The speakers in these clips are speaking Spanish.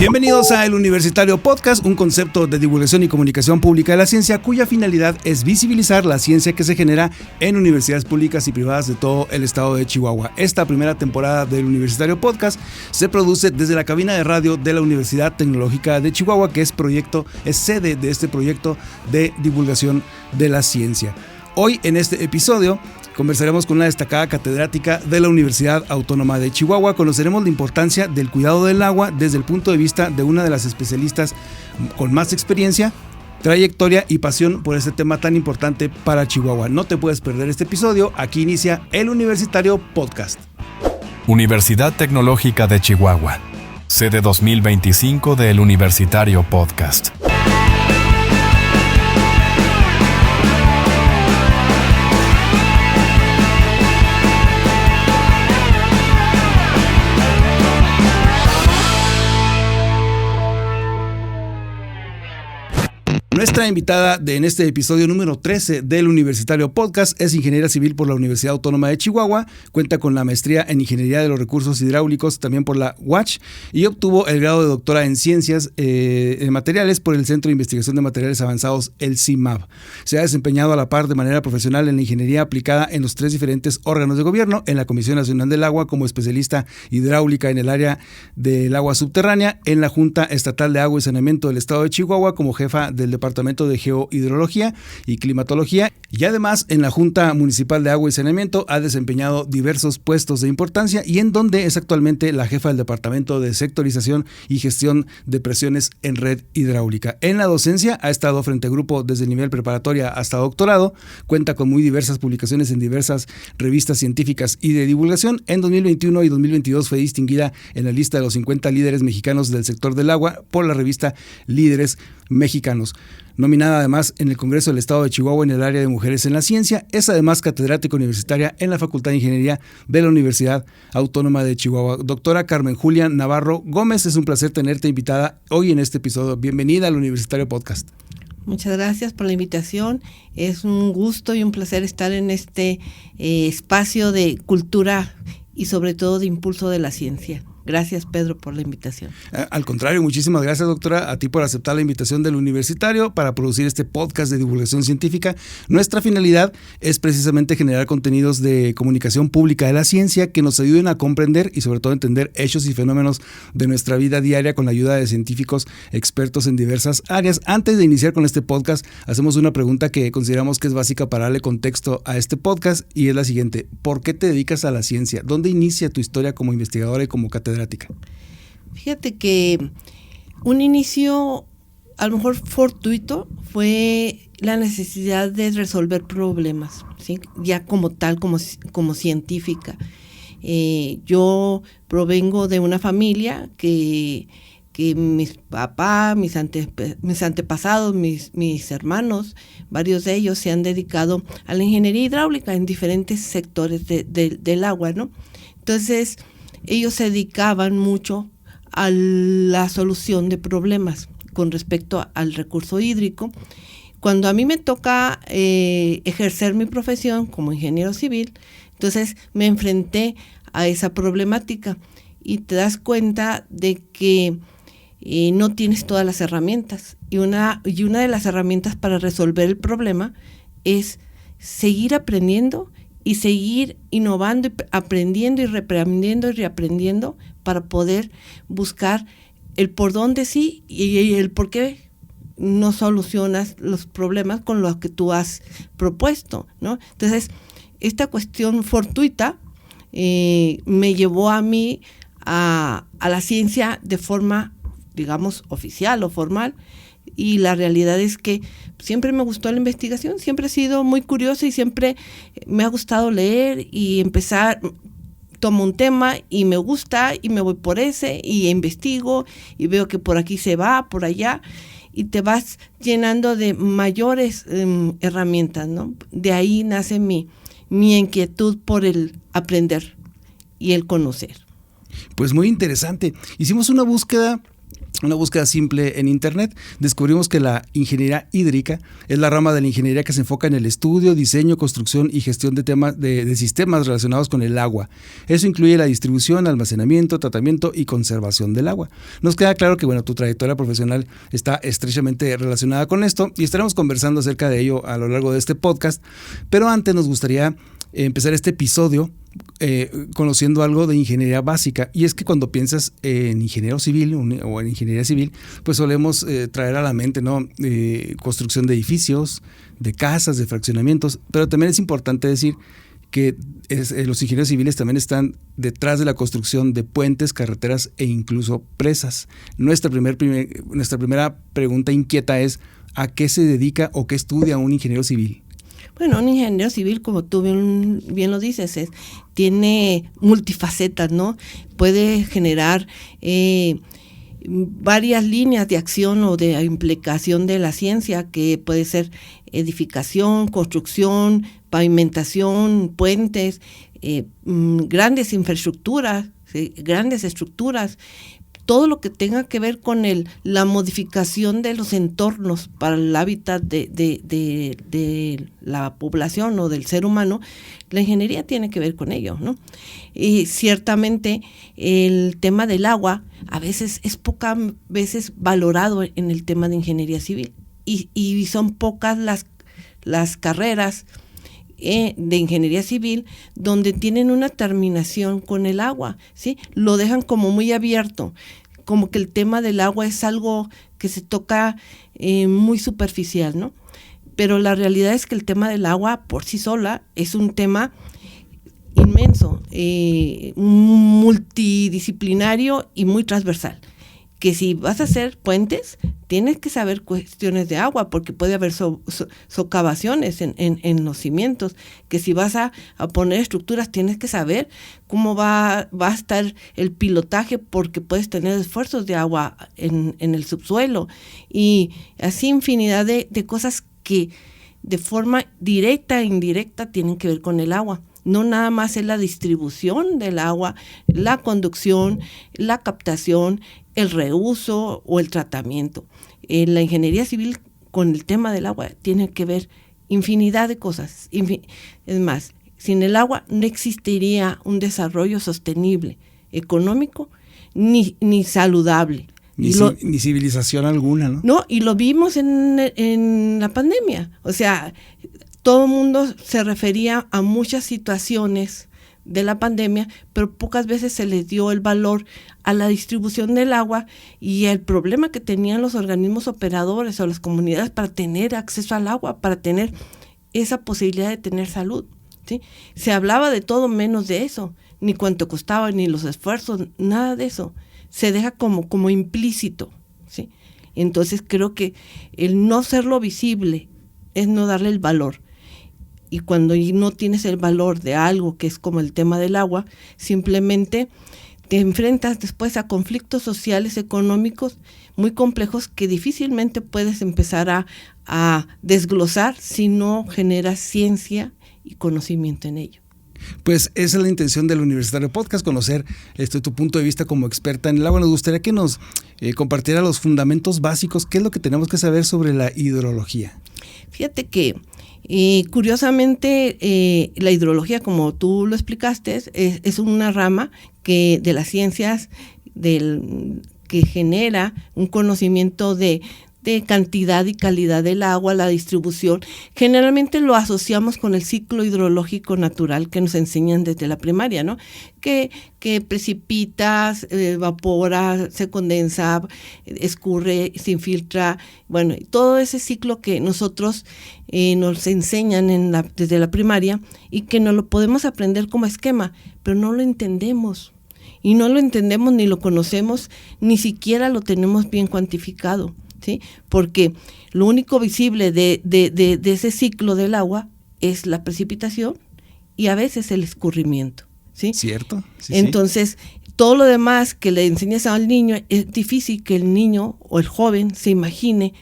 Bienvenidos a El Universitario Podcast, un concepto de divulgación y comunicación pública de la ciencia cuya finalidad es visibilizar la ciencia que se genera en universidades públicas y privadas de todo el estado de Chihuahua. Esta primera temporada del Universitario Podcast se produce desde la cabina de radio de la Universidad Tecnológica de Chihuahua, que es sede de este proyecto de divulgación de la ciencia. Hoy en este episodio conversaremos con una destacada catedrática de la Universidad Autónoma de Chihuahua. Conoceremos la importancia del cuidado del agua desde el punto de vista de una de las especialistas con más experiencia, trayectoria y pasión por este tema tan importante para Chihuahua. No te puedes perder este episodio. Aquí inicia El Universitario Podcast. Universidad Tecnológica de Chihuahua, sede 2025 del Universitario Podcast. Nuestra invitada en este episodio número 13 del Universitario Podcast es ingeniera civil por la Universidad Autónoma de Chihuahua, cuenta con la maestría en Ingeniería de los Recursos Hidráulicos también por la UACH y obtuvo el grado de doctora en Ciencias de Materiales por el Centro de Investigación de Materiales Avanzados, el CIMAV. Se ha desempeñado a la par de manera profesional en la ingeniería aplicada en los 3 diferentes órganos de gobierno, en la Comisión Nacional del Agua como especialista hidráulica en el área del agua subterránea, en la Junta Estatal de Agua y Saneamiento del Estado de Chihuahua como jefa del Departamento de Geohidrología y Climatología, y además en la Junta Municipal de Agua y Saneamiento ha desempeñado diversos puestos de importancia y en donde es actualmente la jefa del Departamento de Sectorización y Gestión de Presiones en Red Hidráulica. En la docencia ha estado frente a grupo desde el nivel preparatoria hasta doctorado, cuenta con muy diversas publicaciones en diversas revistas científicas y de divulgación. En 2021 y 2022 fue distinguida en la lista de los 50 líderes mexicanos del sector del agua por la revista Líderes Mexicanos. Nominada además en el Congreso del Estado de Chihuahua en el área de Mujeres en la Ciencia, es además catedrática universitaria en la Facultad de Ingeniería de la Universidad Autónoma de Chihuahua. Doctora Carmen Julia Navarro Gómez, es un placer tenerte invitada hoy en este episodio. Bienvenida al Universitario Podcast. Muchas gracias por la invitación. Es un gusto y un placer estar en este espacio de cultura y sobre todo de impulso de la ciencia. Gracias, Pedro, por la invitación. Al contrario, muchísimas gracias, doctora, a ti por aceptar la invitación del Universitario para producir este podcast de divulgación científica. Nuestra finalidad es precisamente generar contenidos de comunicación pública de la ciencia que nos ayuden a comprender y sobre todo entender hechos y fenómenos de nuestra vida diaria con la ayuda de científicos expertos en diversas áreas. Antes de iniciar con este podcast, hacemos una pregunta que consideramos que es básica para darle contexto a este podcast y es la siguiente: ¿por qué te dedicas a la ciencia? ¿Dónde inicia tu historia como investigadora y como catedrática? Fíjate que un inicio a lo mejor fortuito fue la necesidad de resolver problemas, ¿sí? Ya como tal, como científica. Yo provengo de una familia que mis papás, mis antepasados, mis hermanos, varios de ellos se han dedicado a la ingeniería hidráulica en diferentes sectores del agua, ¿no? Entonces, ellos se dedicaban mucho a la solución de problemas con respecto al recurso hídrico. Cuando a mí me toca ejercer mi profesión como ingeniero civil, entonces me enfrenté a esa problemática y te das cuenta de que no tienes todas las herramientas. Y una de las herramientas para resolver el problema es seguir aprendiendo y seguir innovando, aprendiendo y reaprendiendo para poder buscar el por dónde sí y el por qué no solucionas los problemas con los que tú has propuesto, ¿no? Entonces, esta cuestión fortuita me llevó a mí a la ciencia de forma, digamos, oficial o formal. Y la realidad es que siempre me gustó la investigación, siempre he sido muy curiosa y siempre me ha gustado leer y empezar, tomo un tema y me gusta y me voy por ese y investigo y veo que por aquí se va, por allá, y te vas llenando de mayores herramientas, ¿no? De ahí nace mi inquietud por el aprender y el conocer. Pues muy interesante. Hicimos una búsqueda una búsqueda simple en internet, descubrimos que la ingeniería hídrica es la rama de la ingeniería que se enfoca en el estudio, diseño, construcción y gestión de temas de sistemas relacionados con el agua. Eso incluye la distribución, almacenamiento, tratamiento y conservación del agua. Nos queda claro que tu trayectoria profesional está estrechamente relacionada con esto y estaremos conversando acerca de ello a lo largo de este podcast, pero antes nos gustaría empezar este episodio conociendo algo de ingeniería básica, y es que cuando piensas en ingeniero civil o en ingeniería civil, pues solemos traer a la mente, ¿no? Construcción de edificios, de casas, de fraccionamientos, pero también es importante decir que los ingenieros civiles también están detrás de la construcción de puentes, carreteras e incluso presas. Nuestra primera pregunta inquieta es: ¿a qué se dedica o qué estudia un ingeniero civil? Bueno, un ingeniero civil, como tú bien lo dices, tiene multifacetas, ¿no? Puede generar varias líneas de acción o de implicación de la ciencia, que puede ser edificación, construcción, pavimentación, puentes, grandes infraestructuras, ¿sí? Grandes estructuras. Todo lo que tenga que ver con la modificación de los entornos para el hábitat de la población o del ser humano, la ingeniería tiene que ver con ello, ¿no? Y ciertamente el tema del agua a veces es pocas veces valorado en el tema de ingeniería civil, y son pocas las carreras de ingeniería civil donde tienen una terminación con el agua, ¿sí? Lo dejan como muy abierto, como que el tema del agua es algo que se toca muy superficial, ¿no? Pero la realidad es que el tema del agua por sí sola es un tema inmenso, multidisciplinario y muy transversal. Que si vas a hacer puentes, tienes que saber cuestiones de agua, porque puede haber socavaciones en los cimientos. Que si vas a poner estructuras, tienes que saber cómo va a estar el pilotaje, porque puedes tener esfuerzos de agua en el subsuelo. Y así infinidad de cosas que de forma directa e indirecta tienen que ver con el agua. No nada más es la distribución del agua, la conducción, la captación, el reuso o el tratamiento. La ingeniería civil con el tema del agua tiene que ver infinidad de cosas. Es más, sin el agua no existiría un desarrollo sostenible, económico, ni saludable. Ni civilización alguna, ¿no? No, y lo vimos en la pandemia. O sea, todo el mundo se refería a muchas situaciones de la pandemia, pero pocas veces se les dio el valor a la distribución del agua y el problema que tenían los organismos operadores o las comunidades para tener acceso al agua, para tener esa posibilidad de tener salud, ¿sí? Se hablaba de todo menos de eso, ni cuánto costaba, ni los esfuerzos, nada de eso. Se deja como implícito, ¿sí? Entonces creo que el no hacerlo visible es no darle el valor. Y cuando no tienes el valor de algo que es como el tema del agua, simplemente te enfrentas después a conflictos sociales, económicos muy complejos que difícilmente puedes empezar a desglosar si no generas ciencia y conocimiento en ello. Pues esa es la intención del Universitario Podcast, conocer tu punto de vista como experta en el agua. Nos gustaría que nos compartiera los fundamentos básicos. ¿Qué es lo que tenemos que saber sobre la hidrología? Fíjate que curiosamente la hidrología, como tú lo explicaste, es una rama de las ciencias que genera un conocimiento de cantidad y calidad del agua, la distribución. Generalmente lo asociamos con el ciclo hidrológico natural que nos enseñan desde la primaria, ¿no? Que precipita, evapora, se condensa, escurre, se infiltra, bueno, todo ese ciclo que nosotros nos enseñan desde la primaria y que no lo podemos aprender como esquema, pero no lo entendemos. Y no lo entendemos ni lo conocemos, ni siquiera lo tenemos bien cuantificado, ¿sí? Porque lo único visible de ese ciclo del agua es la precipitación y a veces el escurrimiento, ¿sí? ¿Cierto? Sí, entonces, todo lo demás que le enseñas al niño, es difícil que el niño o el joven se imagine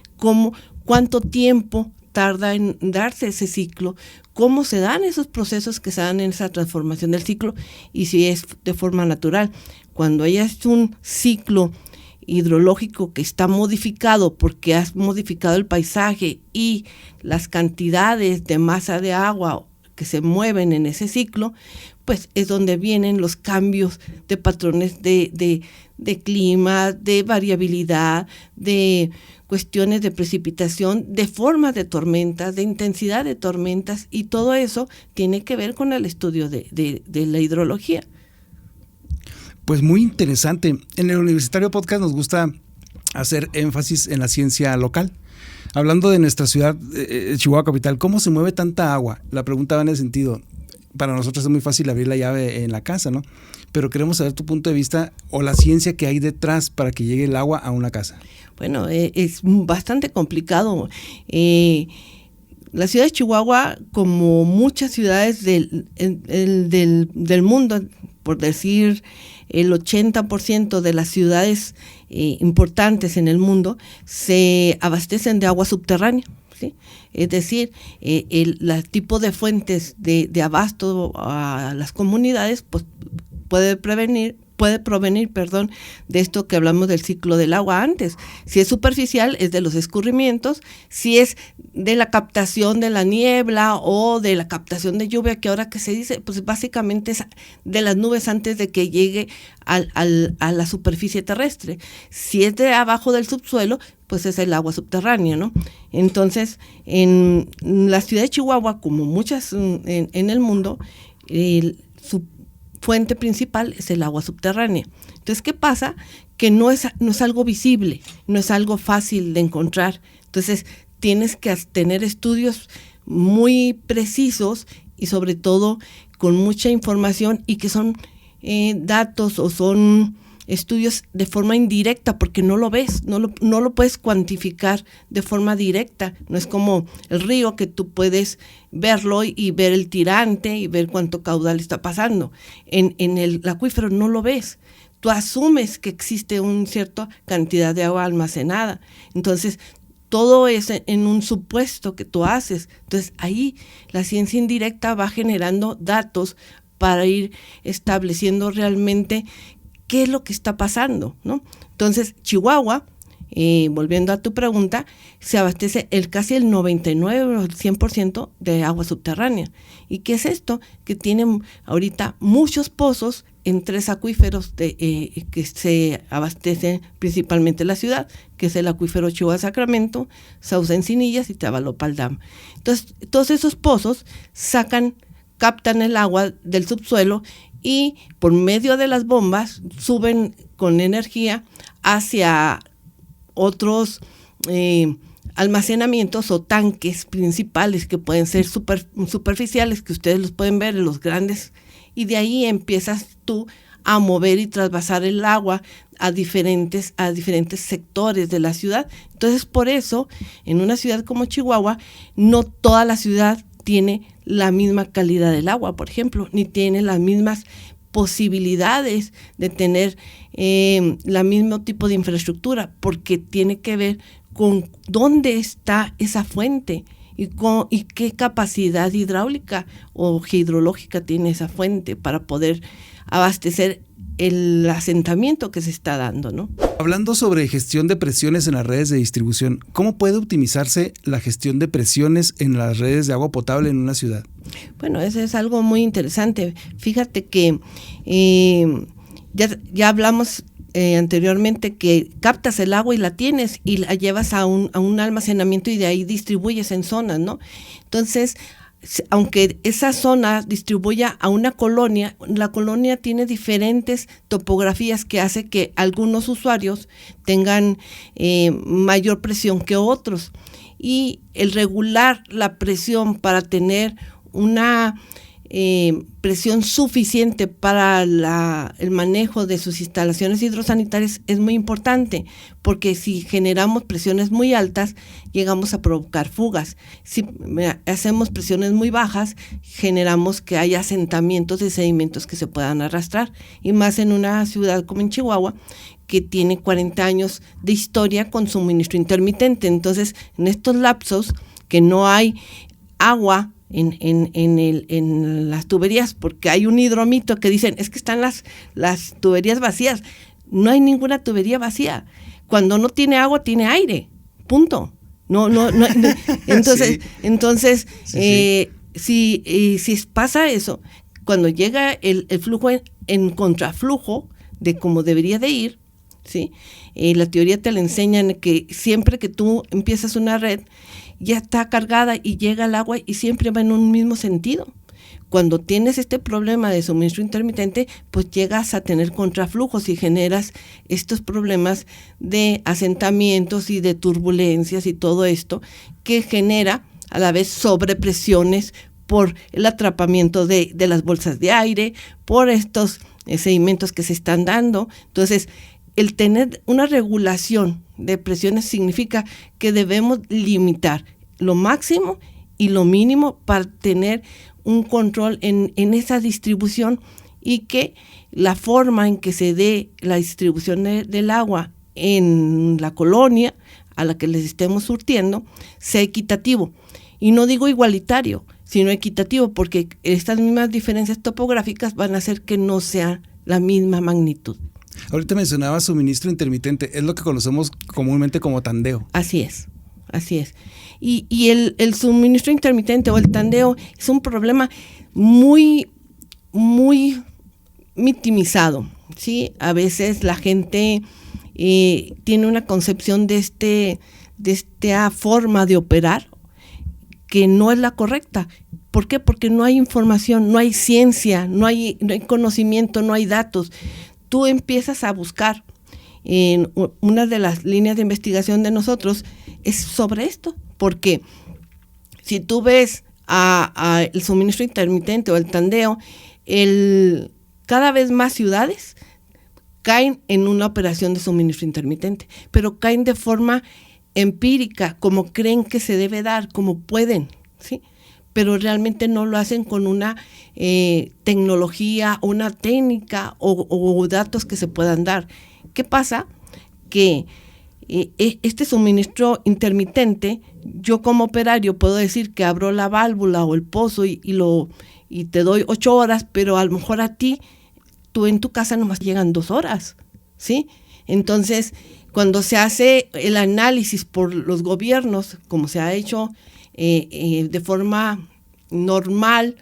cuánto tiempo tarda en darse ese ciclo, cómo se dan esos procesos que se dan en esa transformación del ciclo y si es de forma natural. Cuando ya es un ciclo hidrológico que está modificado porque has modificado el paisaje y las cantidades de masa de agua que se mueven en ese ciclo, pues es donde vienen los cambios de patrones de clima, de variabilidad, de cuestiones de precipitación, de formas de tormentas, de intensidad de tormentas, y todo eso tiene que ver con el estudio de la hidrología. Pues muy interesante. En el Universitario Podcast nos gusta hacer énfasis en la ciencia local. Hablando de nuestra ciudad, Chihuahua capital, ¿cómo se mueve tanta agua? La pregunta va en el sentido, para nosotros es muy fácil abrir la llave en la casa, ¿no? Pero queremos saber tu punto de vista o la ciencia que hay detrás para que llegue el agua a una casa. Bueno, es bastante complicado. La ciudad de Chihuahua, como muchas ciudades del mundo, por decir el 80% de las ciudades importantes en el mundo, se abastecen de agua subterránea, ¿sí? Es decir, el tipo de fuentes de abasto a las comunidades pues puede provenir de esto que hablamos del ciclo del agua antes. Si es superficial, es de los escurrimientos. Si es de la captación de la niebla o de la captación de lluvia, que ahora que se dice, pues básicamente es de las nubes antes de que llegue a la superficie terrestre. Si es de abajo del subsuelo, pues es el agua subterránea, ¿no? Entonces, en la ciudad de Chihuahua, como muchas en el mundo, su fuente principal es el agua subterránea. Entonces, ¿qué pasa? Que no es algo visible, no es algo fácil de encontrar. Entonces, tienes que tener estudios muy precisos y sobre todo con mucha información, y que son datos o son estudios de forma indirecta, porque no lo ves, no lo puedes cuantificar de forma directa. No es como el río, que tú puedes verlo y ver el tirante y ver cuánto caudal está pasando. En el acuífero no lo ves. Tú asumes que existe una cierta cantidad de agua almacenada. Entonces, todo es en un supuesto que tú haces. Entonces, ahí la ciencia indirecta va generando datos para ir estableciendo realmente qué es lo que está pasando, ¿no? Entonces, Chihuahua, volviendo a tu pregunta, se abastece casi el 99 o el 100% de agua subterránea. ¿Y qué es esto? Que tienen ahorita muchos pozos en 3 acuíferos que se abastecen principalmente la ciudad, que es el acuífero Chihuahua-Sacramento, Sauce-Encinillas y Tabalopal Dam. Entonces, todos esos pozos captan el agua del subsuelo y por medio de las bombas suben con energía hacia otros almacenamientos o tanques principales, que pueden ser superficiales, que ustedes los pueden ver en los grandes, y de ahí empiezas tú a mover y trasvasar el agua a diferentes sectores de la ciudad. Entonces, por eso, en una ciudad como Chihuahua, no toda la ciudad tiene la misma calidad del agua, por ejemplo, ni tiene las mismas posibilidades de tener el mismo tipo de infraestructura, porque tiene que ver con dónde está esa fuente y qué capacidad hidráulica o hidrológica tiene esa fuente para poder abastecer el asentamiento que se está dando, ¿no? Hablando sobre gestión de presiones en las redes de distribución, ¿cómo puede optimizarse la gestión de presiones en las redes de agua potable en una ciudad? Bueno, eso es algo muy interesante. Fíjate que ya hablamos anteriormente que captas el agua y la tienes y la llevas a un almacenamiento y de ahí distribuyes en zonas, ¿no? Entonces, aunque esa zona distribuya a una colonia, la colonia tiene diferentes topografías que hace que algunos usuarios tengan mayor presión que otros. Y el regular la presión para tener una presión suficiente para el manejo de sus instalaciones hidrosanitarias es muy importante, porque si generamos presiones muy altas, llegamos a provocar fugas. Si hacemos presiones muy bajas, generamos que haya asentamientos de sedimentos que se puedan arrastrar, y más en una ciudad como en Chihuahua, que tiene 40 años de historia con suministro intermitente. Entonces, en estos lapsos que no hay agua en las tuberías, porque hay un hidromito que dicen, es que están las tuberías vacías. No hay ninguna tubería vacía. Cuando no tiene agua, tiene aire. Punto. No. Entonces, si pasa eso, cuando llega el flujo en contraflujo de como debería de ir, ¿sí? La teoría te la enseñan que siempre que tú empiezas una red, ya está cargada y llega el agua y siempre va en un mismo sentido. Cuando tienes este problema de suministro intermitente, pues llegas a tener contraflujos y generas estos problemas de asentamientos y de turbulencias y todo esto, que genera a la vez sobrepresiones por el atrapamiento de las bolsas de aire, por estos sedimentos que se están dando. Entonces, el tener una regulación de presiones significa que debemos limitar lo máximo y lo mínimo para tener un control en esa distribución, y que la forma en que se dé la distribución del agua en la colonia a la que les estemos surtiendo sea equitativo. Y no digo igualitario, sino equitativo, porque estas mismas diferencias topográficas van a hacer que no sea la misma magnitud. Ahorita mencionaba suministro intermitente, es lo que conocemos comúnmente como tandeo. Así es. Y el suministro intermitente o el tandeo es un problema muy, muy minimizado, ¿sí? A veces la gente tiene una concepción de esta forma de operar que no es la correcta. ¿Por qué? Porque no hay información, no hay ciencia, no hay conocimiento, no hay datos. Tú empiezas a buscar. En una de las líneas de investigación de nosotros es sobre esto, porque si tú ves el suministro intermitente o el tandeo, cada vez más ciudades caen en una operación de suministro intermitente, pero caen de forma empírica, como creen que se debe dar, como pueden, ¿sí? Pero realmente no lo hacen con una tecnología, una técnica o datos que se puedan dar. ¿Qué pasa? Que este suministro intermitente, yo como operario puedo decir que abro la válvula o el pozo y te doy 8 horas, pero a lo mejor a tú en tu casa nomás llegan 2 horas, ¿sí? Entonces, cuando se hace el análisis por los gobiernos, como se ha hecho de forma normal,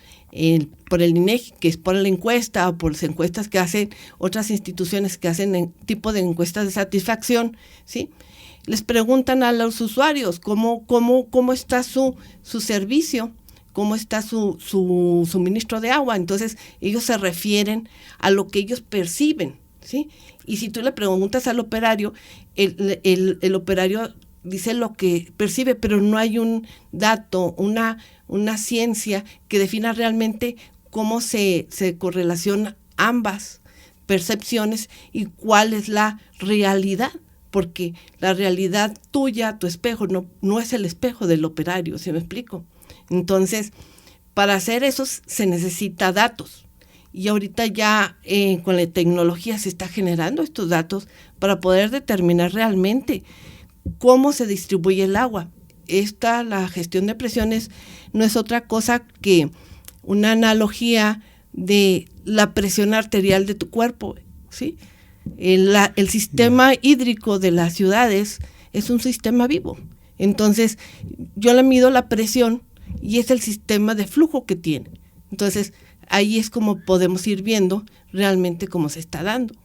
por el INEGI, que es por la encuesta, o por las encuestas que hacen otras instituciones que hacen tipo de encuestas de satisfacción, ¿sí? Les preguntan a los usuarios cómo está su servicio, cómo está su suministro de agua. Entonces, ellos se refieren a lo que ellos perciben, ¿sí? Y si tú le preguntas al operario, el operario dice lo que percibe, pero no hay un dato, una ciencia que defina realmente cómo se correlacionan ambas percepciones y cuál es la realidad, porque la realidad tuya, tu espejo, no es el espejo del operario, ¿sí me explico? Entonces, para hacer eso se necesita datos, y ahorita ya con la tecnología se está generando estos datos para poder determinar realmente cómo se distribuye el agua. La gestión de presiones no es otra cosa que una analogía de la presión arterial de tu cuerpo, ¿sí? El sistema hídrico de las ciudades es un sistema vivo. Entonces, yo le mido la presión y es el sistema de flujo que tiene. Entonces, ahí es como podemos ir viendo realmente cómo se está dando.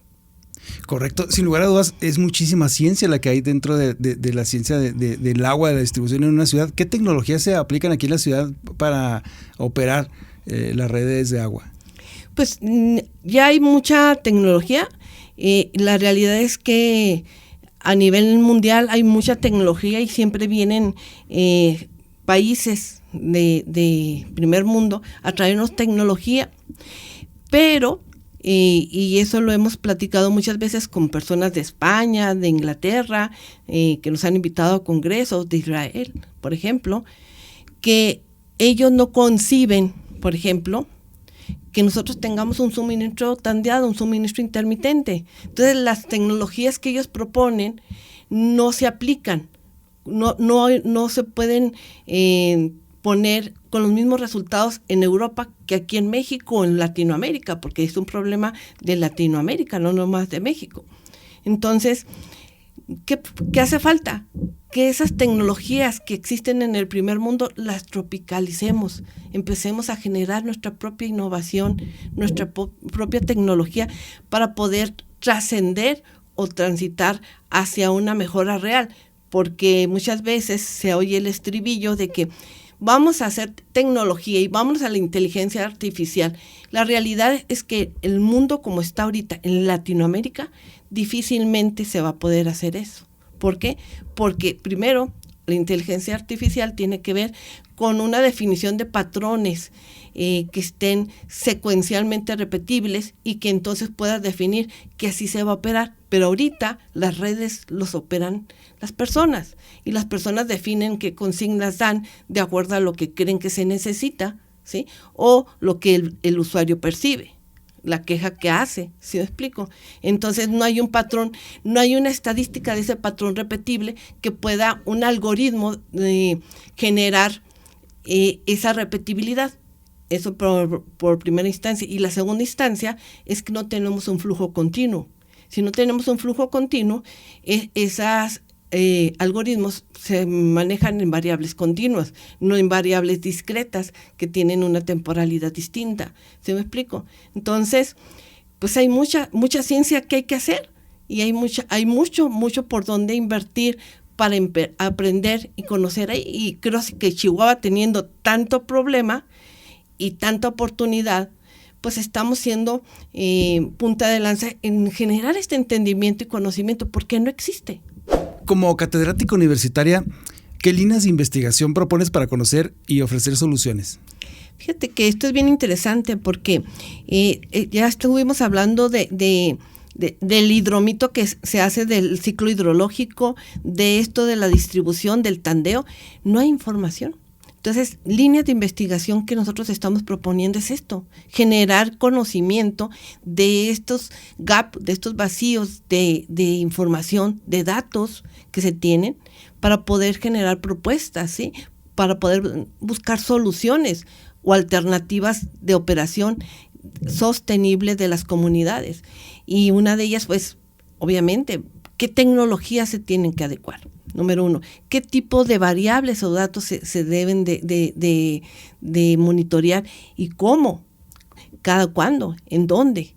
Correcto, sin lugar a dudas es muchísima ciencia la que hay dentro de la ciencia del agua, de la distribución en una ciudad. ¿Qué tecnologías se aplican aquí en la ciudad para operar las redes de agua? Pues ya hay mucha tecnología. La realidad es que a nivel mundial hay mucha tecnología y siempre vienen países de primer mundo a traernos tecnología, pero y eso lo hemos platicado muchas veces con personas de España, de Inglaterra, que nos han invitado a congresos, de Israel, por ejemplo, que ellos no conciben, por ejemplo, que nosotros tengamos un suministro tandeado, un suministro intermitente. Entonces, las tecnologías que ellos proponen no se aplican, no se pueden poner con los mismos resultados en Europa que aquí en México o en Latinoamérica, porque es un problema de Latinoamérica, no nomás de México. Entonces, ¿qué hace falta? Que esas tecnologías que existen en el primer mundo las tropicalicemos, empecemos a generar nuestra propia innovación, nuestra propia tecnología para poder trascender o transitar hacia una mejora real, porque muchas veces se oye el estribillo de que vamos a hacer tecnología y vamos a la inteligencia artificial. La realidad es que el mundo como está ahorita en Latinoamérica, difícilmente se va a poder hacer eso. ¿Por qué? Porque primero, la inteligencia artificial tiene que ver con una definición de patrones que estén secuencialmente repetibles y que entonces puedas definir que así se va a operar. Pero ahorita las redes los operan las personas y las personas definen qué consignas dan de acuerdo a lo que creen que se necesita, ¿sí? O lo que el usuario percibe, la queja que hace, ¿sí me explico? Entonces no hay un patrón, no hay una estadística de ese patrón repetible que pueda un algoritmo generar esa repetibilidad. Eso por primera instancia. Y la segunda instancia es que no tenemos un flujo continuo. Si no tenemos un flujo continuo, esos algoritmos se manejan en variables continuas, no en variables discretas que tienen una temporalidad distinta. ¿Sí me explico? Entonces, pues hay mucha ciencia que hay que hacer y hay mucho por donde invertir para aprender y conocer ahí. Y creo que Chihuahua, teniendo tanto problema y tanta oportunidad, pues estamos siendo punta de lanza en generar este entendimiento y conocimiento, porque no existe. Como catedrática universitaria, ¿qué líneas de investigación propones para conocer y ofrecer soluciones? Fíjate que esto es bien interesante porque ya estuvimos hablando del hidromito que se hace del ciclo hidrológico, de esto de la distribución, del tandeo. No hay información. Entonces, líneas de investigación que nosotros estamos proponiendo es esto, generar conocimiento de estos gaps, de estos vacíos de información, de datos que se tienen para poder generar propuestas, ¿sí? Para poder buscar soluciones o alternativas de operación sostenible de las comunidades. Y una de ellas, pues, obviamente, ¿qué tecnologías se tienen que adecuar? Número uno, ¿qué tipo de variables o datos se deben de monitorear y cómo? ¿Cada cuándo? ¿En dónde?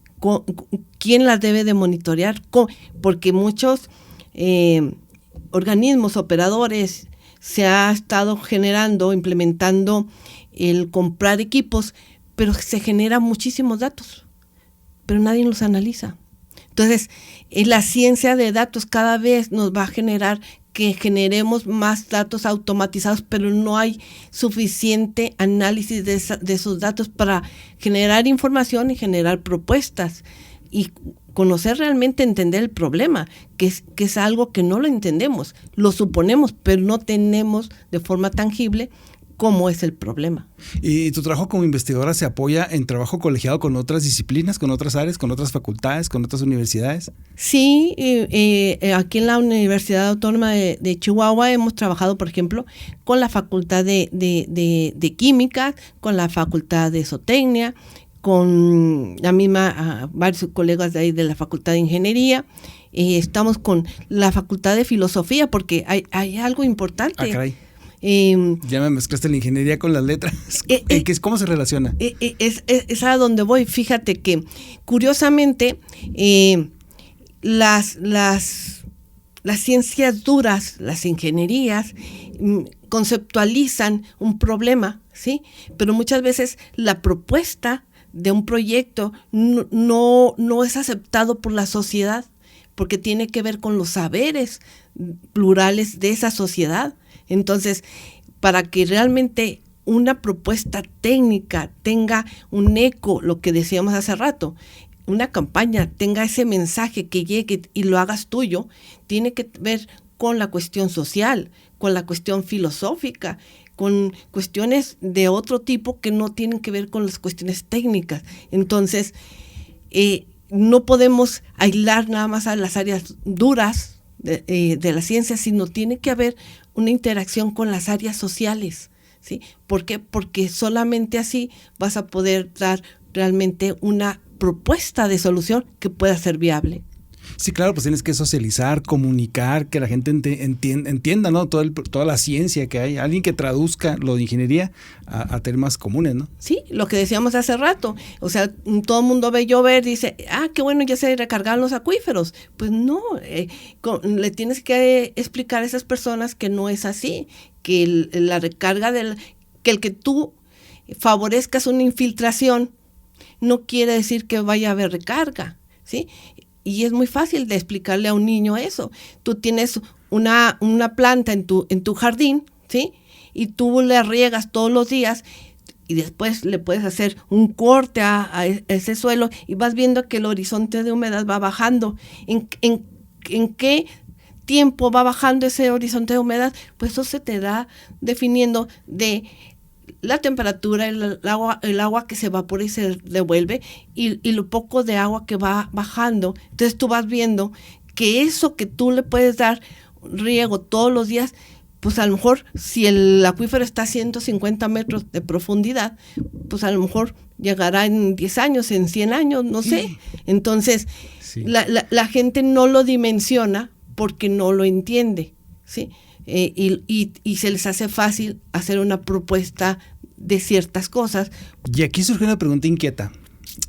¿Quién las debe de monitorear? ¿Cómo? Porque muchos organismos operadores se ha estado generando, implementando el comprar equipos, pero se generan muchísimos datos, pero nadie los analiza. Entonces, la ciencia de datos cada vez nos va a generar que generemos más datos automatizados, pero no hay suficiente análisis de esos datos para generar información y generar propuestas y conocer realmente, entender el problema, que es algo que no lo entendemos, lo suponemos, pero no tenemos de forma tangible cómo es el problema. ¿Y tu trabajo como investigadora se apoya en trabajo colegiado con otras disciplinas, con otras áreas, con otras facultades, con otras universidades? Sí, aquí en la Universidad Autónoma de Chihuahua hemos trabajado, por ejemplo, con la Facultad de Química, con la Facultad de Zootecnia, con la misma, varios colegas de ahí de la Facultad de Ingeniería. Estamos con la Facultad de Filosofía, porque hay algo importante. Ah, caray. Ya me mezclaste la ingeniería con las letras. ¿Cómo se relaciona? Es a donde voy. Fíjate que, curiosamente, las ciencias duras, las ingenierías, conceptualizan un problema, ¿sí? Pero muchas veces la propuesta de un proyecto no es aceptado por la sociedad, porque tiene que ver con los saberes plurales de esa sociedad. Entonces, para que realmente una propuesta técnica tenga un eco, lo que decíamos hace rato, una campaña tenga ese mensaje que llegue y lo hagas tuyo, tiene que ver con la cuestión social, con la cuestión filosófica, con cuestiones de otro tipo que no tienen que ver con las cuestiones técnicas. Entonces, no podemos aislar nada más a las áreas duras de la ciencia, sino tiene que haber una interacción con las áreas sociales, ¿sí? ¿Por qué? Porque solamente así vas a poder dar realmente una propuesta de solución que pueda ser viable. Sí, claro, pues tienes que socializar, comunicar, que la gente entienda, ¿no? Toda la ciencia que hay, alguien que traduzca lo de ingeniería a temas comunes, ¿no? Sí, lo que decíamos hace rato, o sea, todo el mundo ve llover, dice, qué bueno, ya se recargaron los acuíferos. Pues no, le tienes que explicar a esas personas que no es así, que la recarga que el que tú favorezcas una infiltración no quiere decir que vaya a haber recarga, ¿sí? Y es muy fácil de explicarle a un niño eso. Tú tienes una planta en tu jardín, ¿sí? Y tú le riegas todos los días y después le puedes hacer un corte a ese suelo y vas viendo que el horizonte de humedad va bajando. ¿En qué tiempo va bajando ese horizonte de humedad? Pues eso se te da definiendo de la temperatura, el agua que se evapora y se devuelve y lo poco de agua que va bajando. Entonces tú vas viendo que eso que tú le puedes dar riego todos los días, pues a lo mejor si el acuífero está a 150 metros de profundidad, pues a lo mejor llegará en 10 años, en 100 años, no sé. Entonces sí. La gente no lo dimensiona porque no lo entiende, ¿sí? Y se les hace fácil hacer una propuesta de ciertas cosas. Y aquí surge una pregunta inquieta.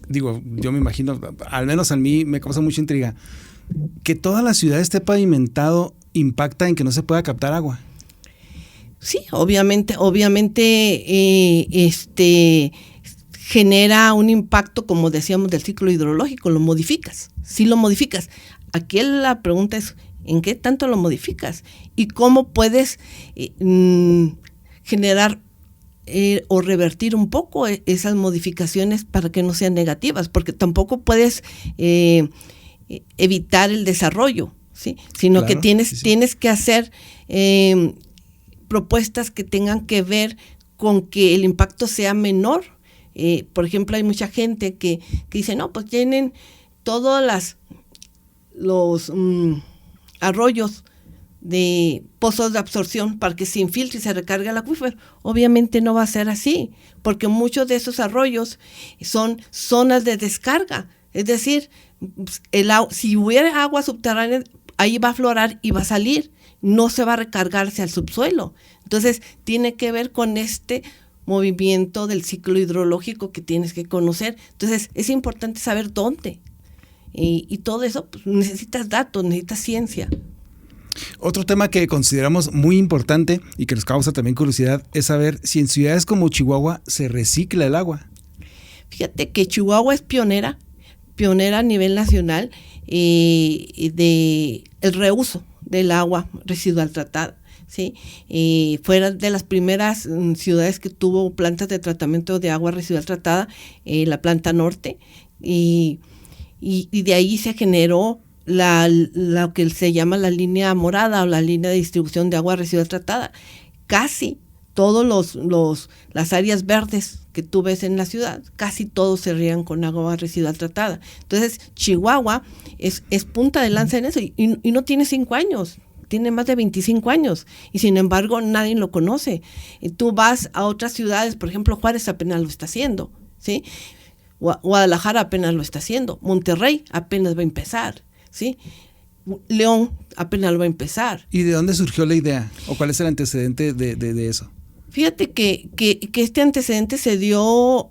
Digo, yo me imagino, al menos a mí me causa mucha intriga, que toda la ciudad esté pavimentado impacta en que no se pueda captar agua. Sí, obviamente, genera un impacto, como decíamos, del ciclo hidrológico, lo modificas, sí lo modificas. Aquí la pregunta es, ¿en qué tanto lo modificas? ¿Y cómo puedes generar o revertir un poco esas modificaciones para que no sean negativas? Porque tampoco puedes evitar el desarrollo, ¿sí? Sino claro, que tienes que hacer propuestas que tengan que ver con que el impacto sea menor. Por ejemplo, hay mucha gente que dice, no, pues tienen todos los arroyos de pozos de absorción para que se infiltre y se recargue el acuífero. Obviamente no va a ser así, porque muchos de esos arroyos son zonas de descarga. Es decir, si hubiera agua subterránea, ahí va a aflorar y va a salir, no se va a recargarse al subsuelo. Entonces, tiene que ver con este movimiento del ciclo hidrológico que tienes que conocer. Entonces, es importante saber dónde. Y todo eso, pues, necesitas datos, necesitas ciencia. Otro tema que consideramos muy importante y que nos causa también curiosidad es saber si en ciudades como Chihuahua se recicla el agua. Fíjate que Chihuahua es pionera a nivel nacional de el reuso del agua residual tratada, ¿sí? Fue de las primeras ciudades que tuvo plantas de tratamiento de agua residual tratada, la planta norte, y de ahí se generó lo que se llama la línea morada o la línea de distribución de agua residual tratada. Casi todos las áreas verdes que tú ves en la ciudad, casi todos se riegan con agua residual tratada. Entonces, Chihuahua es punta de lanza en eso y no tiene 5 años, tiene más de 25 años y sin embargo nadie lo conoce. Tú vas a otras ciudades, por ejemplo, Juárez apenas lo está haciendo, ¿sí? Guadalajara apenas lo está haciendo, Monterrey apenas va a empezar, ¿sí? León apenas lo va a empezar. ¿Y de dónde surgió la idea? ¿O cuál es el antecedente de eso? Fíjate que este antecedente se dio,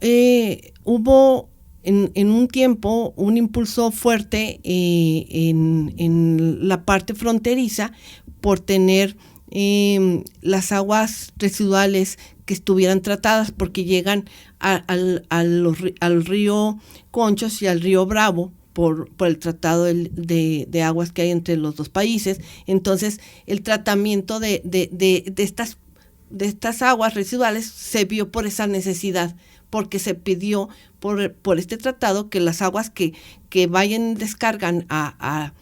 hubo en un tiempo un impulso fuerte en la parte fronteriza por tener las aguas residuales que estuvieran tratadas, porque llegan al río Conchos y al río Bravo por el tratado de aguas que hay entre los dos países. Entonces el tratamiento de estas aguas residuales se vio por esa necesidad, porque se pidió por este tratado que las aguas que vayan descargan a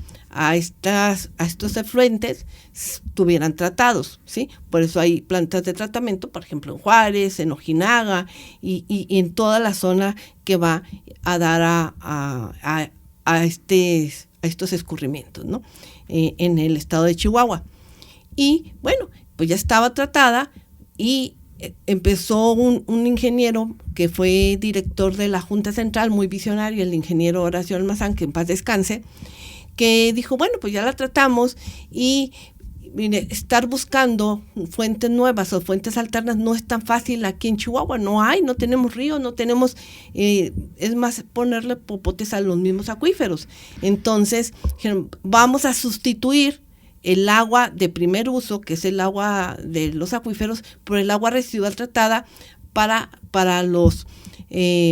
estos efluentes estuvieran tratados, ¿sí? Por eso hay plantas de tratamiento, por ejemplo, en Juárez, en Ojinaga y en toda la zona que va a dar a estos escurrimientos, ¿no? En el estado de Chihuahua. Y bueno, pues ya estaba tratada y empezó un ingeniero que fue director de la Junta Central, muy visionario, el ingeniero Horacio Almazán, que en paz descanse, que dijo, bueno, pues ya la tratamos y mire, estar buscando fuentes nuevas o fuentes alternas no es tan fácil aquí en Chihuahua, no tenemos río, no tenemos, es más ponerle popotes a los mismos acuíferos. Entonces, vamos a sustituir el agua de primer uso, que es el agua de los acuíferos, por el agua residual tratada para los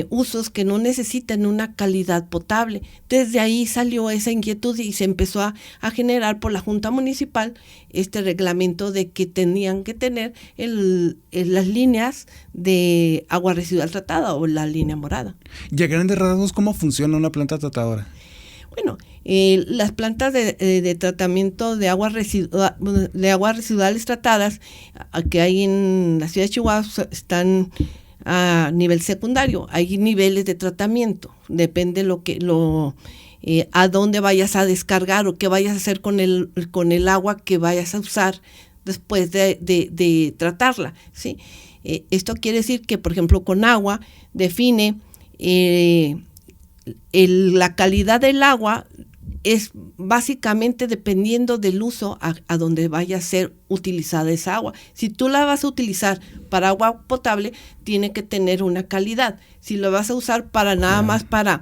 usos que no necesitan una calidad potable. Desde ahí salió esa inquietud y se empezó a generar por la Junta Municipal este reglamento de que tenían que tener las líneas de agua residual tratada o la línea morada. Y a grandes rasgos, ¿cómo funciona una planta tratadora? Bueno, las plantas de tratamiento de aguas residuales tratadas que hay en la ciudad de Chihuahua están a nivel secundario. Hay niveles de tratamiento, depende a dónde vayas a descargar o qué vayas a hacer con el agua que vayas a usar después de tratarla, ¿sí? Esto quiere decir que, por ejemplo, con agua define la calidad del agua es básicamente dependiendo del uso a donde vaya a ser utilizada esa agua. Si tú la vas a utilizar para agua potable, tiene que tener una calidad. Si lo vas a usar para nada más para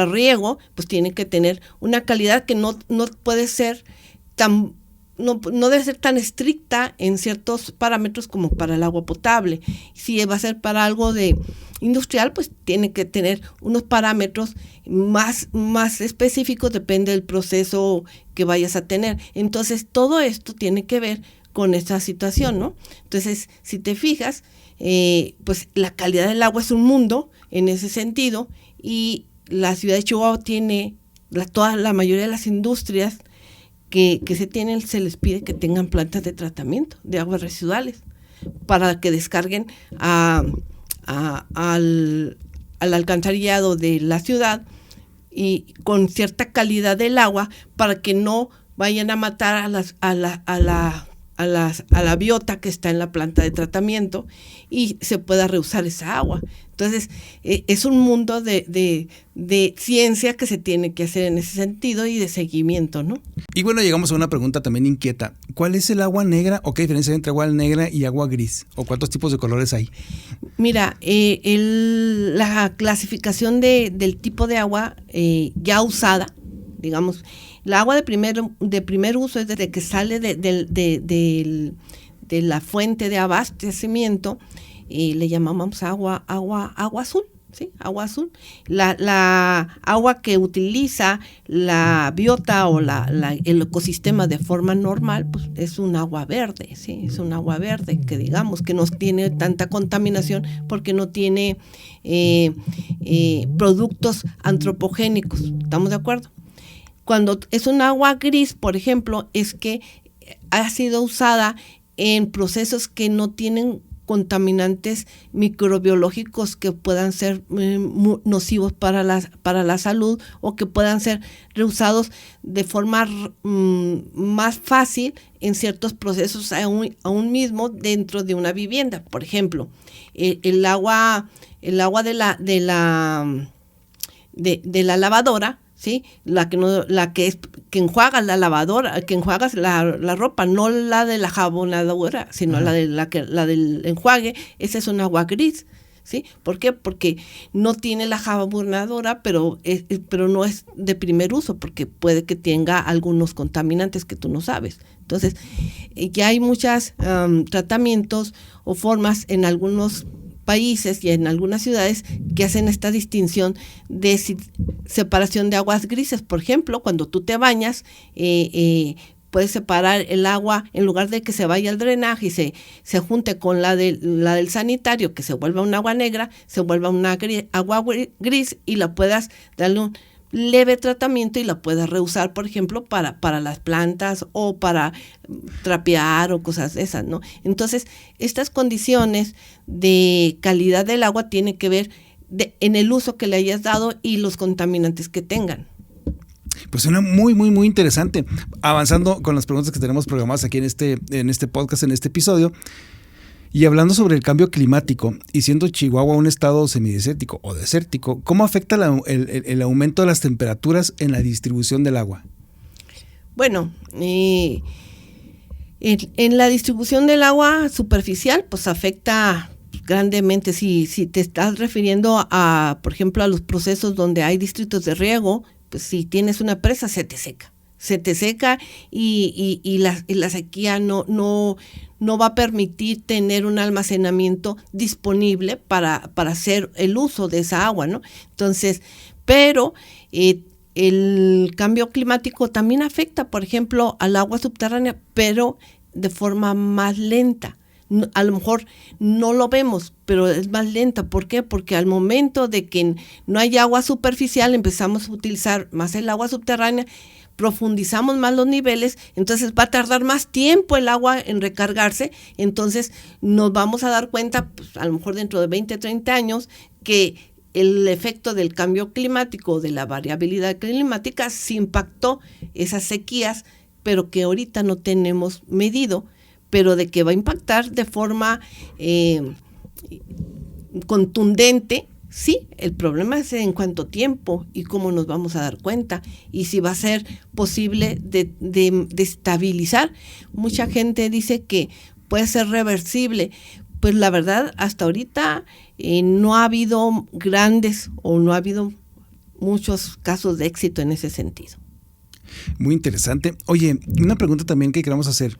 riego, pues tiene que tener una calidad que no puede ser no debe ser tan estricta en ciertos parámetros como para el agua potable. Si va a ser para algo de industrial, pues tiene que tener unos parámetros más específicos, depende del proceso que vayas a tener. Entonces, todo esto tiene que ver con esta situación, ¿no? Entonces, si te fijas, pues la calidad del agua es un mundo en ese sentido, y la ciudad de Chihuahua tiene la mayoría de las industrias que se les pide que tengan plantas de tratamiento de aguas residuales para que descarguen al alcantarillado de la ciudad y con cierta calidad del agua, para que no vayan a matar a la biota que está en la planta de tratamiento y se pueda reusar esa agua. Entonces, es un mundo de ciencia que se tiene que hacer en ese sentido y de seguimiento, ¿no? Y bueno, llegamos a una pregunta también inquieta. ¿Cuál es el agua negra o qué diferencia hay entre agua negra y agua gris? ¿O cuántos tipos de colores hay? Mira, la clasificación del tipo de agua ya usada, digamos, la agua de primer uso es desde que sale de la fuente de abastecimiento, le llamamos agua azul, ¿sí? Agua azul. La agua que utiliza la biota o el ecosistema de forma normal, pues es un agua verde, ¿sí? Es un agua verde que digamos que no tiene tanta contaminación porque no tiene productos antropogénicos. ¿Estamos de acuerdo? Cuando es un agua gris, por ejemplo, es que ha sido usada en procesos que no tienen contaminantes microbiológicos que puedan ser nocivos para la salud, o que puedan ser reusados de forma más fácil en ciertos procesos aún mismo dentro de una vivienda. Por ejemplo, el agua de la lavadora, ¿sí? Que enjuagas la lavadora, que enjuagas la ropa, no la de la jabonadora, sino la del enjuague. Esa es un agua gris, ¿sí? ¿Por qué? Porque no tiene la jabonadora, pero no es de primer uso, porque puede que tenga algunos contaminantes que tú no sabes. Entonces, ya hay muchos tratamientos o formas en algunos países y en algunas ciudades que hacen esta distinción de separación de aguas grises. Por ejemplo, cuando tú te bañas, puedes separar el agua, en lugar de que se vaya al drenaje y se junte con la del sanitario, que se vuelva un agua negra, se vuelva una agua gris, y la puedas darle un leve tratamiento y la puedas reusar, por ejemplo, para las plantas o para trapear o cosas de esas, ¿no? Entonces, estas condiciones de calidad del agua tienen que ver en el uso que le hayas dado y los contaminantes que tengan. Pues suena muy, muy, muy interesante. Avanzando con las preguntas que tenemos programadas aquí en este podcast, en este episodio, y hablando sobre el cambio climático, y siendo Chihuahua un estado semidesértico o desértico, ¿cómo afecta el aumento de las temperaturas en la distribución del agua? Bueno, en la distribución del agua superficial, pues afecta grandemente. Si te estás refiriendo a, por ejemplo, a los procesos donde hay distritos de riego, pues si tienes una presa se te seca y la sequía no va a permitir tener un almacenamiento disponible para hacer el uso de esa agua, ¿no? Entonces, pero el cambio climático también afecta, por ejemplo, al agua subterránea, pero de forma más lenta. A lo mejor no lo vemos, pero es más lenta. ¿Por qué? Porque al momento de que no hay agua superficial, empezamos a utilizar más el agua subterránea, profundizamos más los niveles, entonces va a tardar más tiempo el agua en recargarse, entonces nos vamos a dar cuenta, pues, a lo mejor dentro de 20, 30 años, que el efecto del cambio climático, de la variabilidad climática, sí impactó esas sequías, pero que ahorita no tenemos medido, pero de que va a impactar de forma contundente. Sí, el problema es en cuánto tiempo y cómo nos vamos a dar cuenta y si va a ser posible de estabilizar. Mucha gente dice que puede ser reversible. Pues la verdad, hasta ahorita no ha habido grandes o no ha habido muchos casos de éxito en ese sentido. Muy interesante. Oye, una pregunta también que queramos hacer.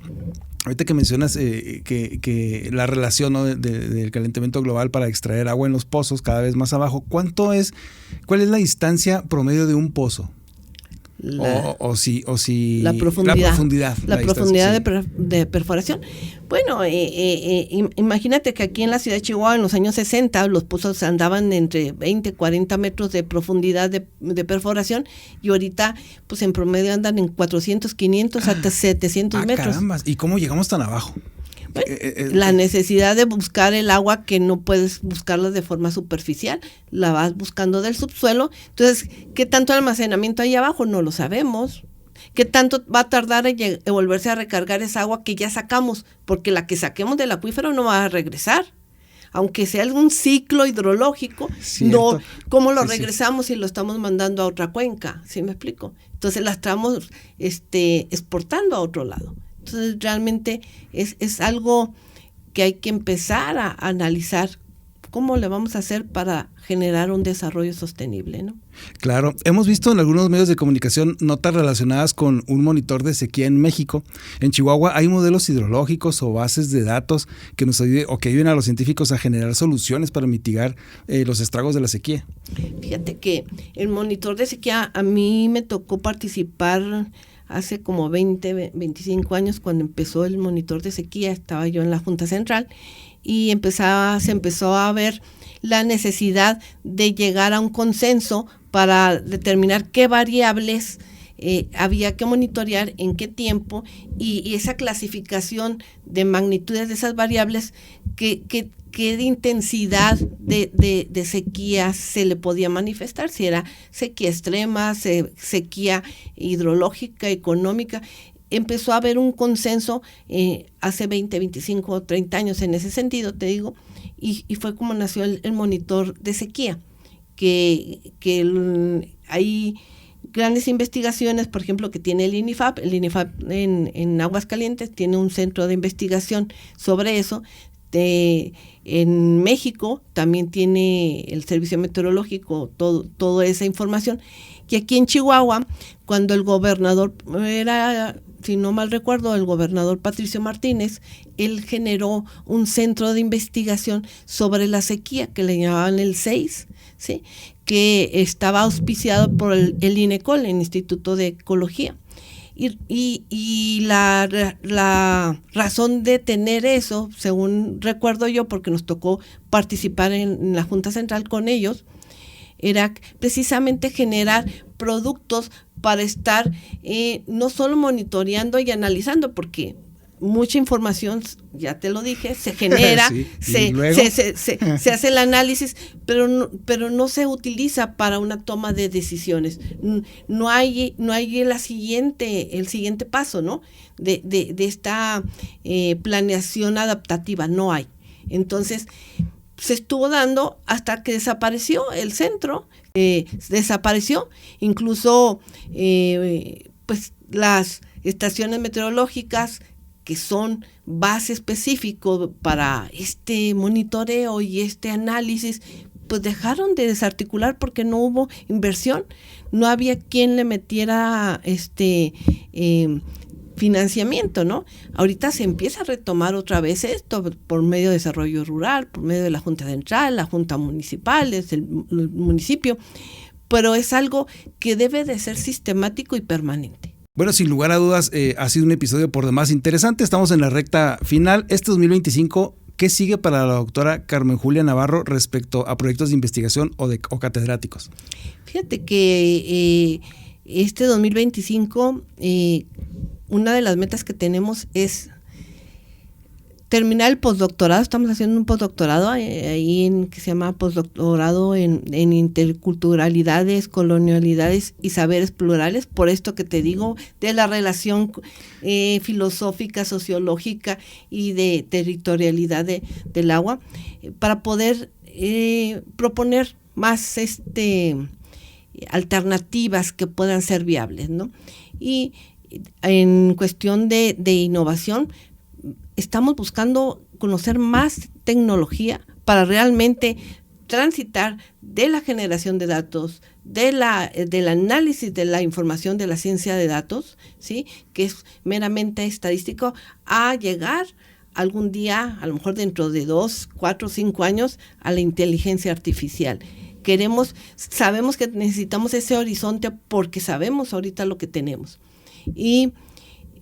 Ahorita que mencionas que la relación, ¿no, del calentamiento global para extraer agua en los pozos cada vez más abajo, ¿cuál es la distancia promedio de un pozo? La profundidad. La profundidad de perforación. Bueno, imagínate que aquí en la ciudad de Chihuahua en los años 60 los pozos andaban entre 20, 40 metros de profundidad de perforación y ahorita pues en promedio andan en 400, 500 hasta 700 metros. Caramba. ¿Y cómo llegamos tan abajo? Bueno, la necesidad de buscar el agua que no puedes buscarla de forma superficial, la vas buscando del subsuelo. Entonces, ¿qué tanto almacenamiento hay abajo? No lo sabemos. ¿Qué tanto va a tardar en volverse a recargar esa agua que ya sacamos? Porque la que saquemos del acuífero no va a regresar. Aunque sea algún ciclo hidrológico, no, ¿cómo lo regresamos si lo estamos mandando a otra cuenca? ¿Sí me explico? Entonces la estamos exportando a otro lado. Entonces realmente es algo que hay que empezar a analizar cómo le vamos a hacer para generar un desarrollo sostenible, ¿no? Claro, hemos visto en algunos medios de comunicación notas relacionadas con un monitor de sequía en México. En Chihuahua hay modelos hidrológicos o bases de datos que nos ayuden o que ayuden a los científicos a generar soluciones para mitigar los estragos de la sequía. Fíjate que el monitor de sequía a mí me tocó participar hace como 20, 25 años cuando empezó el monitor de sequía. Estaba yo en la Junta Central y se empezó a ver la necesidad de llegar a un consenso para determinar qué variables había que monitorear, en qué tiempo y esa clasificación de magnitudes de esas variables, qué de intensidad de sequía se le podía manifestar, si era sequía extrema, sequía hidrológica, económica. Empezó a haber un consenso hace 20, 25, 30 años en ese sentido, te digo, y fue como nació el monitor de sequía, que hay grandes investigaciones, por ejemplo, que tiene el INIFAP. El INIFAP en Aguascalientes tiene un centro de investigación sobre eso. En México también tiene el Servicio Meteorológico toda esa información. Y aquí en Chihuahua, cuando el gobernador era, si no mal recuerdo, el gobernador Patricio Martínez, él generó un centro de investigación sobre la sequía que le llamaban el CEIS, ¿sí?, que estaba auspiciado por el INECOL, el Instituto de Ecología. Y la razón de tener eso, según recuerdo yo, porque nos tocó participar en la Junta Central con ellos, era precisamente generar productos para estar no solo monitoreando y analizando, porque mucha información, ya te lo dije, se genera, sí, se hace el análisis, pero no se utiliza para una toma de decisiones. No hay el siguiente paso, ¿no? De esta planeación adaptativa, no hay. Entonces, se estuvo dando hasta que desapareció el centro, desapareció, incluso pues las estaciones meteorológicas que son base específico para este monitoreo y este análisis, pues dejaron de desarticular porque no hubo inversión, no había quien le metiera financiamiento, ¿no? Ahorita se empieza a retomar otra vez esto por medio de desarrollo rural, por medio de la Junta Central, la Junta Municipal, el municipio, pero es algo que debe de ser sistemático y permanente. Bueno, sin lugar a dudas, ha sido un episodio por demás interesante. Estamos en la recta final. Este 2025, ¿qué sigue para la doctora Carmen Julia Navarro respecto a proyectos de investigación o catedráticos? Fíjate que este 2025, una de las metas que tenemos es terminar el postdoctorado. Estamos haciendo un postdoctorado que se llama postdoctorado en interculturalidades, colonialidades y saberes plurales, por esto que te digo de la relación filosófica, sociológica y de territorialidad del agua, para poder proponer más alternativas que puedan ser viables, ¿no? Y en cuestión de innovación, estamos buscando conocer más tecnología para realmente transitar de la generación de datos, del análisis de la información de la ciencia de datos, ¿sí?, que es meramente estadístico, a llegar algún día, a lo mejor dentro de 2, 4, 5 años, a la inteligencia artificial. Sabemos que necesitamos ese horizonte porque sabemos ahorita lo que tenemos. Y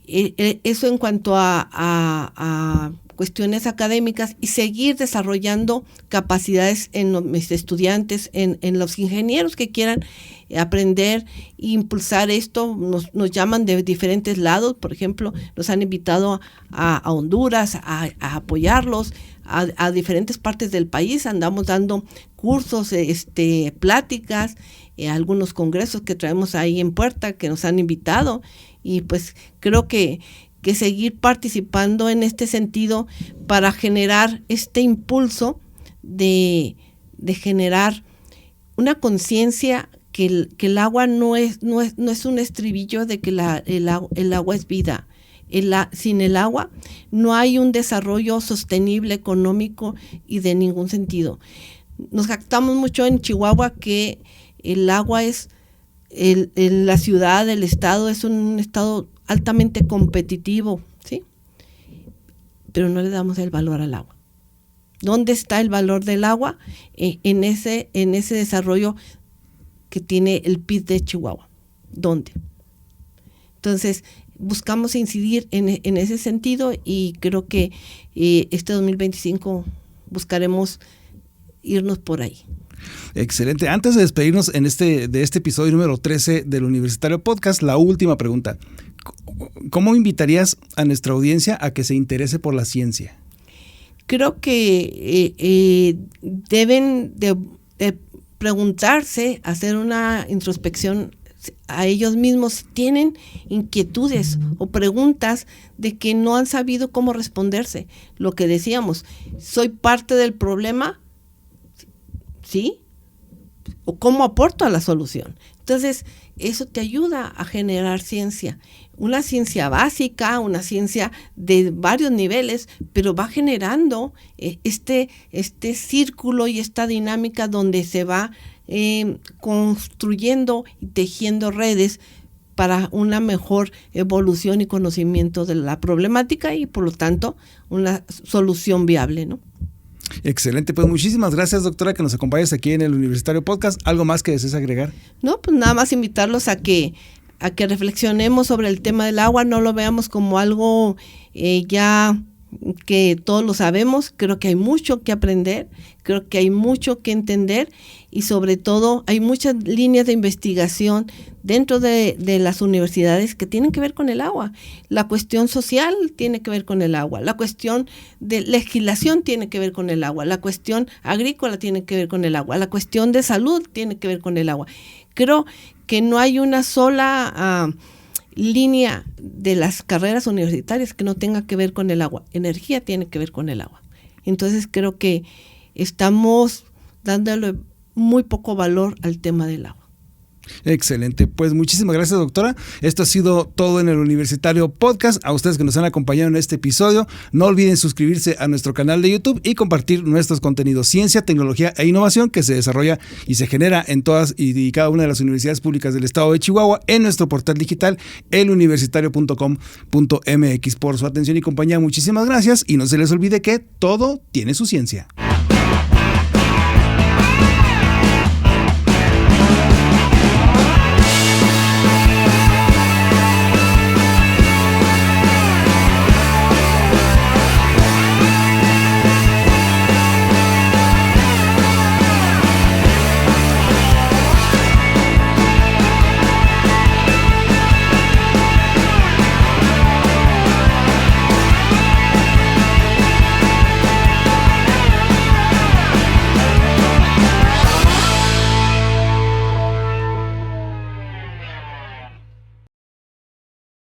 eso en cuanto a cuestiones académicas, y seguir desarrollando capacidades en los estudiantes, en los ingenieros que quieran aprender e impulsar esto. Nos llaman de diferentes lados, por ejemplo, nos han invitado a Honduras a apoyarlos, a diferentes partes del país. Andamos dando cursos, pláticas, algunos congresos que traemos ahí en puerta que nos han invitado, y pues creo que seguir participando en este sentido para generar este impulso de generar una conciencia que el agua no es un estribillo de que el agua es vida. Sin el agua no hay un desarrollo sostenible, económico y de ningún sentido. Nos jactamos mucho en Chihuahua que el agua es, la ciudad, el estado es un estado altamente competitivo, ¿sí? Pero no le damos el valor al agua. ¿Dónde está el valor del agua? En ese desarrollo que tiene el PIB de Chihuahua. ¿Dónde? Entonces, buscamos incidir en ese sentido, y creo que este 2025 buscaremos irnos por ahí. Excelente. Antes de despedirnos de este episodio número 13 del Universitario Podcast, la última pregunta. ¿Cómo invitarías a nuestra audiencia a que se interese por la ciencia? Creo que deben de preguntarse, hacer una introspección a ellos mismos si tienen inquietudes o preguntas de que no han sabido cómo responderse. Lo que decíamos, ¿soy parte del problema? ¿Sí? ¿O cómo aporto a la solución? Entonces, eso te ayuda a generar ciencia. Una ciencia básica, una ciencia de varios niveles, pero va generando este círculo y esta dinámica donde se va construyendo y tejiendo redes para una mejor evolución y conocimiento de la problemática y, por lo tanto, una solución viable, ¿no? Excelente, pues muchísimas gracias, doctora, que nos acompañes aquí en el Universitario Podcast. ¿Algo más que desees agregar? No, pues nada más invitarlos a que reflexionemos sobre el tema del agua, no lo veamos como algo ya que todos lo sabemos. Creo que hay mucho que aprender, creo que hay mucho que entender, y sobre todo hay muchas líneas de investigación dentro de las universidades que tienen que ver con el agua. La cuestión social tiene que ver con el agua, la cuestión de legislación tiene que ver con el agua, la cuestión agrícola tiene que ver con el agua, la cuestión de salud tiene que ver con el agua. Creo que no hay una sola línea de las carreras universitarias que no tenga que ver con el agua. Energía tiene que ver con el agua. Entonces creo que estamos dándole muy poco valor al tema del agua. Excelente, pues muchísimas gracias, doctora. Esto ha sido todo en el Universitario Podcast. A ustedes que nos han acompañado en este episodio, no olviden suscribirse a nuestro canal de YouTube y compartir nuestros contenidos, ciencia, tecnología e innovación que se desarrolla y se genera en todas y cada una de las universidades públicas del estado de Chihuahua en nuestro portal digital eluniversitario.com.mx. Por su atención y compañía, muchísimas gracias y no se les olvide que todo tiene su ciencia.